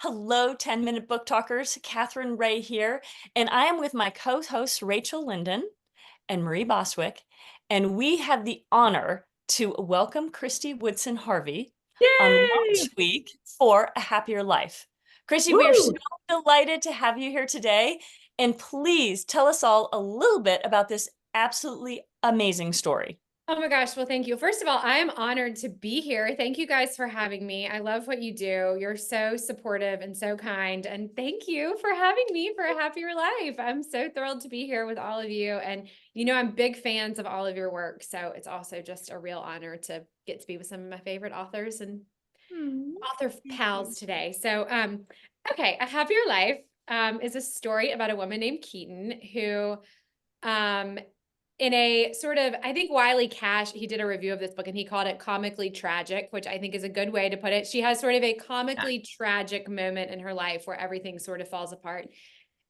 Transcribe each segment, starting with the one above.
Hello, 10-minute book talkers. Katherine Reay here, and I am with my co-hosts Rachel Linden and Marie Bostwick, and we have the honor to welcome Kristy Woodson Harvey on Yay! launch week for A Happier Life. Kristy, we are so Woo! delighted to have you here today, and please tell us all a little bit about this absolutely amazing story. Oh my gosh. Well, thank you. First of all, I am honored to be here. Thank you guys for having me. I love what you do. You're so supportive and so kind. And thank you for having me for A Happier Life. I'm so thrilled to be here with all of you. And I'm big fans of all of your work. So it's also just a real honor to get to be with some of my favorite authors and Hmm. author pals today. So, okay, A Happier Life is a story about a woman named Keaton who um, in a sort of, I think Wiley Cash, he did a review of this book and he called it comically tragic, which I think is a good way to put it. She has sort of a comically tragic moment in her life where everything sort of falls apart.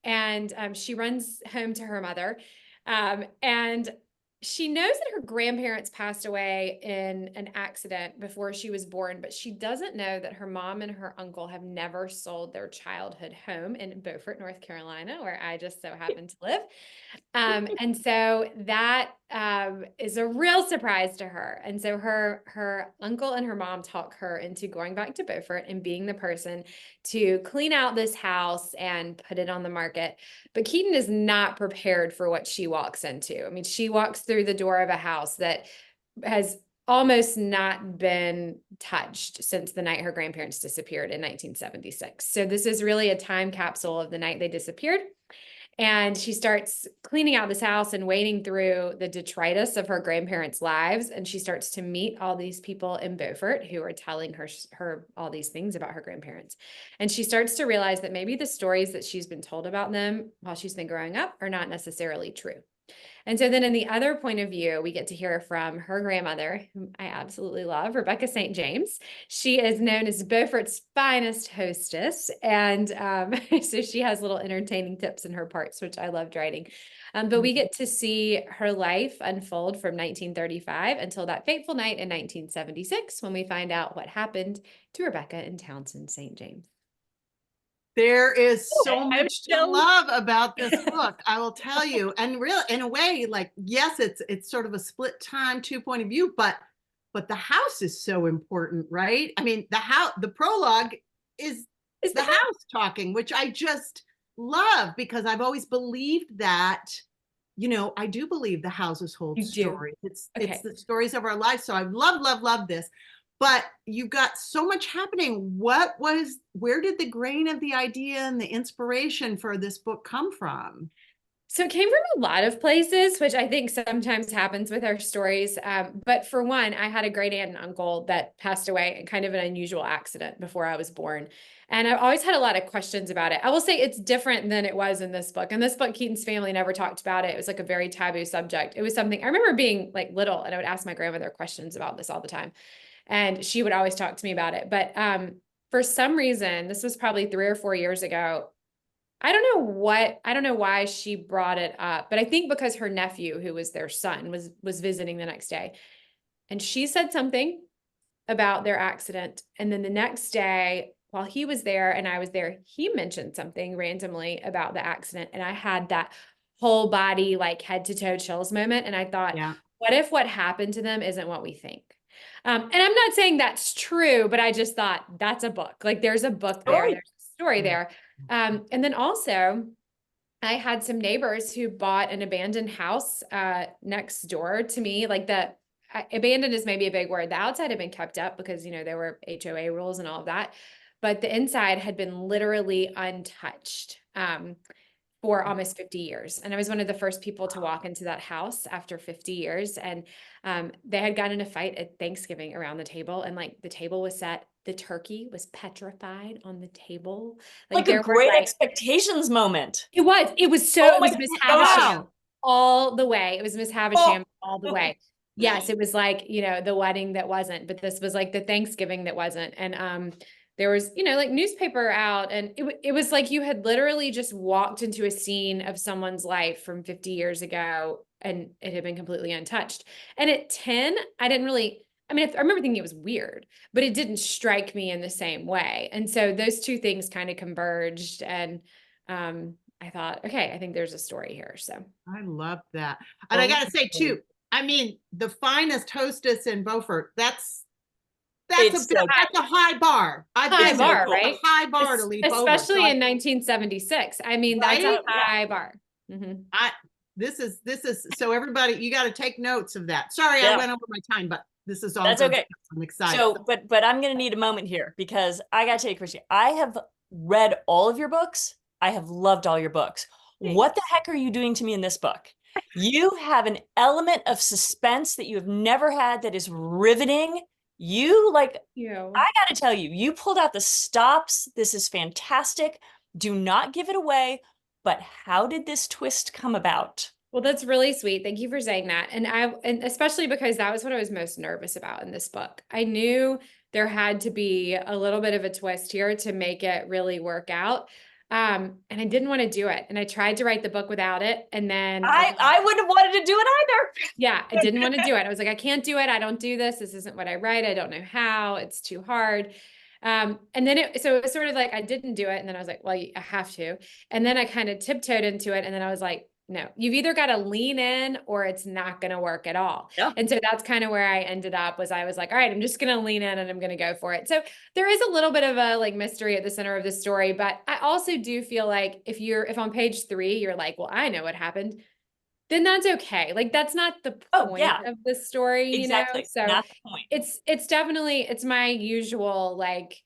And she runs home to her mother. And she knows that her grandparents passed away in an accident before she was born, but she doesn't know that her mom and her uncle have never sold their childhood home in Beaufort, North Carolina, where I just so happen to live. And so that is a real surprise to her. And so her uncle and her mom talk her into going back to Beaufort and being the person to clean out this house and put it on the market. But Keaton is not prepared for what she walks into. I mean, she walks through the door of a house that has almost not been touched since the night her grandparents disappeared in 1976. So this is really a time capsule of the night they disappeared. And she starts cleaning out this house and wading through the detritus of her grandparents' lives. And she starts to meet all these people in Beaufort who are telling her all these things about her grandparents. And she starts to realize that maybe the stories that she's been told about them while she's been growing up are not necessarily true. And so then in the other point of view, we get to hear from her grandmother, whom I absolutely love, Rebecca St. James. She is known as Beaufort's finest hostess. And so she has little entertaining tips in her parts, which I loved writing. But we get to see her life unfold from 1935 until that fateful night in 1976, when we find out what happened to Rebecca and Townsend St. James. There is so I'm much to so love about this book, I will tell you. And real, in a way, like, yes, it's sort of a split time, two point of view, but the house is so important, right? I mean, the prologue is is the house talking, which I just love because I've always believed that, I do believe the houses hold you do. stories. It's Okay. the stories of our lives. So I love this. But you've got so much happening. Where did the grain of the idea and the inspiration for this book come from? So it came from a lot of places, which I think sometimes happens with our stories. But for one, I had a great aunt and uncle that passed away in kind of an unusual accident before I was born. And I've always had a lot of questions about it. I will say it's different than it was in this book. In this book, Keaton's family never talked about it. It was like a very taboo subject. It was something I remember being like little, and I would ask my grandmother questions about this all the time. And she would always talk to me about it. But for some reason, this was probably 3 or 4 years ago, I don't know why she brought it up, but I think because her nephew, who was their son, was visiting the next day. And she said something about their accident. And then the next day, while he was there and I was there, he mentioned something randomly about the accident. And I had that whole body, like head to toe chills moment. And I thought, Yeah. what if what happened to them isn't what we think? And I'm not saying that's true, but I just thought that's a book. Like there's a book there, Story. there's a story there. And then also, I had some neighbors who bought an abandoned house next door to me. Like abandoned is maybe a big word. The outside had been kept up because, there were HOA rules and all of that. But the inside had been literally untouched for almost 50 years. And I was one of the first people to walk into that house after 50 years. And they had gotten in a fight at Thanksgiving around the table. And like the table was set, the turkey was petrified on the table. Like Like a there were great like, expectations moment. it Oh was my Miss gosh. Havisham all the way. It was Miss Havisham Oh. all the way. Yes, it was like, the wedding that wasn't, but this was like the Thanksgiving that wasn't. And there was, like newspaper out, and it was like you had literally just walked into a scene of someone's life from 50 years ago and it had been completely untouched. And at 10, I mean, I remember thinking it was weird, but it didn't strike me in the same way. And so those two things kind of converged, and I thought, okay, I think there's a story here. So I love that. And I gotta say too, I mean, the finest hostess in Beaufort, that's It's so that's a high bar. I've high been bar, there. right? A high bar to leap over. Especially in 1976. I mean, that's a Right? high bar. This is so everybody, you got to take notes of that. Sorry, Yeah. I went over my time, but this is all That's good okay. stuff. I'm excited. So, but I'm going to need a moment here because I got to tell you, Kristy, I have read all of your books. I have loved all your books. What the heck are you doing to me in this book? You have an element of suspense that you have never had that is riveting. You like, I got to tell you, you pulled out the stops. This is fantastic. Do not give it away. But how did this twist come about? Well, that's really sweet. Thank you for saying that. And especially because that was what I was most nervous about in this book. I knew there had to be a little bit of a twist here to make it really work out. And I didn't want to do it. And I tried to write the book without it. And then I wouldn't have wanted to do it either. Yeah, I didn't want to do it. I was like, I can't do it. I don't do this. This isn't what I write. I don't know how. It's too hard. And then so it was sort of like I didn't do it. And then I was like, well, I have to. And then I kind of tiptoed into it. And then I was like, no, you've either got to lean in or it's not going to work at all. Yeah. And so that's kind of where I ended up. I was like, all right, I'm just going to lean in and I'm going to go for it. So there is a little bit of a like mystery at the center of the story, but I also do feel like if on page 3, you're like, well, I know what happened, then that's okay. Like that's not the point of the story, exactly. you know? So not the point. It's definitely, it's my usual like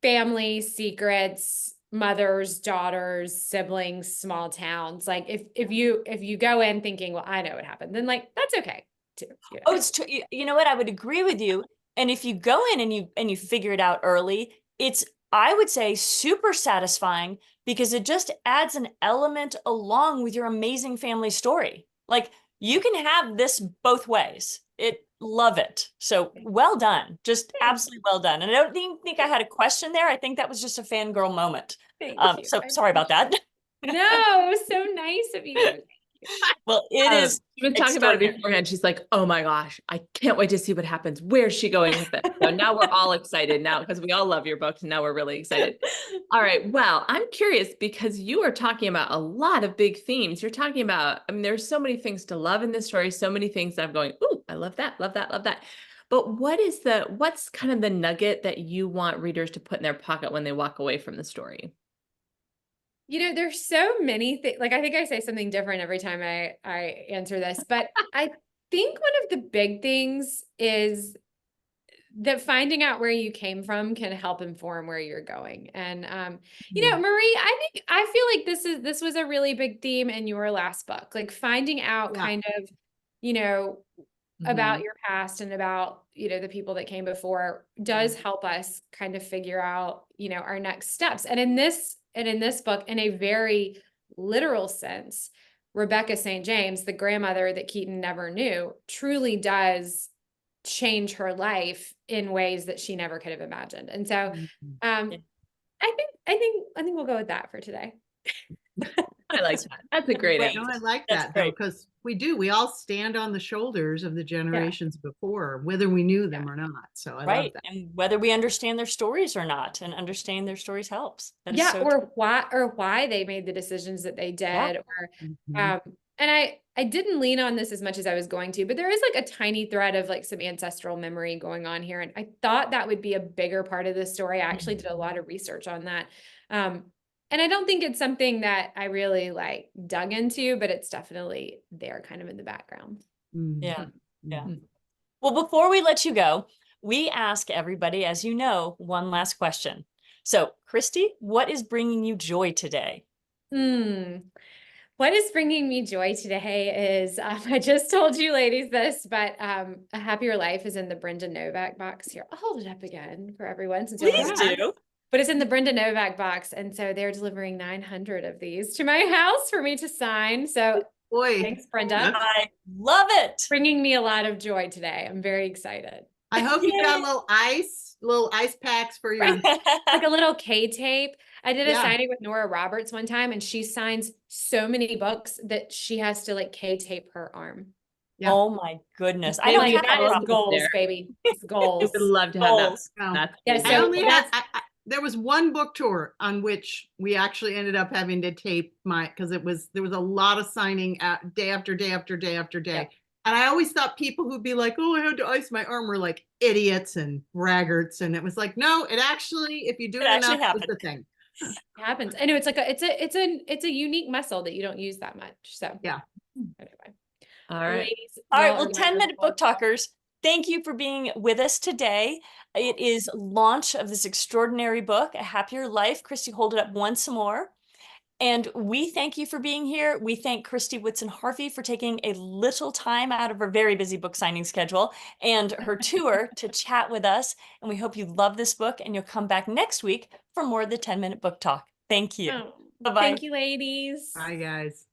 family secrets, mothers, daughters, siblings, small towns. Like if you go in thinking, well, I know what happened, then like that's okay too. You know? Oh, it's true. You know what? I would agree with you. And if you go in and you figure it out early, it's, I would say, super satisfying because it just adds an element along with your amazing family story. Like you can have this both ways. Love it. So well done. Just absolutely well done. And I don't even think I had a question there. I think that was just a fangirl moment. Thank you. So sorry about that. No, it was so nice of you. Well, it is. We've been talking about it beforehand. She's like, oh my gosh, I can't wait to see what happens. Where's she going with it? So now we're all excited now because we all love your books. And now we're really excited. All right. Well, I'm curious because you are talking about a lot of big themes. You're talking about, I mean, there's so many things to love in this story. So many things that I'm going, ooh, I love that, love that, love that. But what's kind of the nugget that you want readers to put in their pocket when they walk away from the story? You know, there's so many things. Like, I think I say something different every time I answer this, but I think one of the big things is that finding out where you came from can help inform where you're going. And, you know, Marie, I feel like this was a really big theme in your last book, like finding out kind of, you know, about your past and about, you know, the people that came before does help us kind of figure out, you know, our next steps. And in this book, in a very literal sense, Rebecca St. James, the grandmother that Keaton never knew, truly does change her life in ways that she never could have imagined. And so I think we'll go with that for today. I like that. That's a great answer. No, I like that though, because we all stand on the shoulders of the generations before, whether we knew them or not. So I love that. And whether we understand their stories or not, and understand their stories helps. Or why they made the decisions that they did, or and I didn't lean on this as much as I was going to, but there is like a tiny thread of like some ancestral memory going on here. And I thought that would be a bigger part of the story. I actually did a lot of research on that. And I don't think it's something that I really like dug into, but it's definitely there kind of in the background. Yeah. Well, before we let you go, we ask everybody, as you know, one last question. So Kristy, what is bringing you joy today? What is bringing me joy today is, I just told you ladies this, but A Happier Life is in the Brenda Novak box here. I'll hold it up again for everyone. Please do. But it's in the Brenda Novak box. And so they're delivering 900 of these to my house for me to sign. So thanks, Brenda. I love it. Bringing me a lot of joy today. I'm very excited. I hope you got little ice packs for your like a little K-tape. I did a signing with Nora Roberts one time, and she signs so many books that she has to like K-tape her arm. Yeah. Oh my goodness. I Maybe don't Like, have that a is problem goals, there. baby. It's I goals. would love to have that. Goals. No. That's Yeah, amazing. I so only that's- there was one book tour on which we actually ended up having to tape because there was a lot of signing day after day after day after day. Yep. And I always thought people who'd be like, oh, I had to ice my arm were like idiots and braggarts. And it was like, no, it actually, if you do it actually enough, it's happened. the thing. It happens. I know it's like it's a unique muscle that you don't use that much. So Yeah. anyway. All right. Ladies, All right, y'all well, are 10-minute wonderful. book talkers, thank you for being with us today. It is launch of this extraordinary book, A Happier Life. Kristy, hold it up once more. And we thank you for being here. We thank Kristy Woodson Harvey for taking a little time out of her very busy book signing schedule and her tour to chat with us. And we hope you love this book and you'll come back next week for more of the 10-minute book talk. Thank you. Oh, Bye-bye. thank you, ladies. Bye, guys.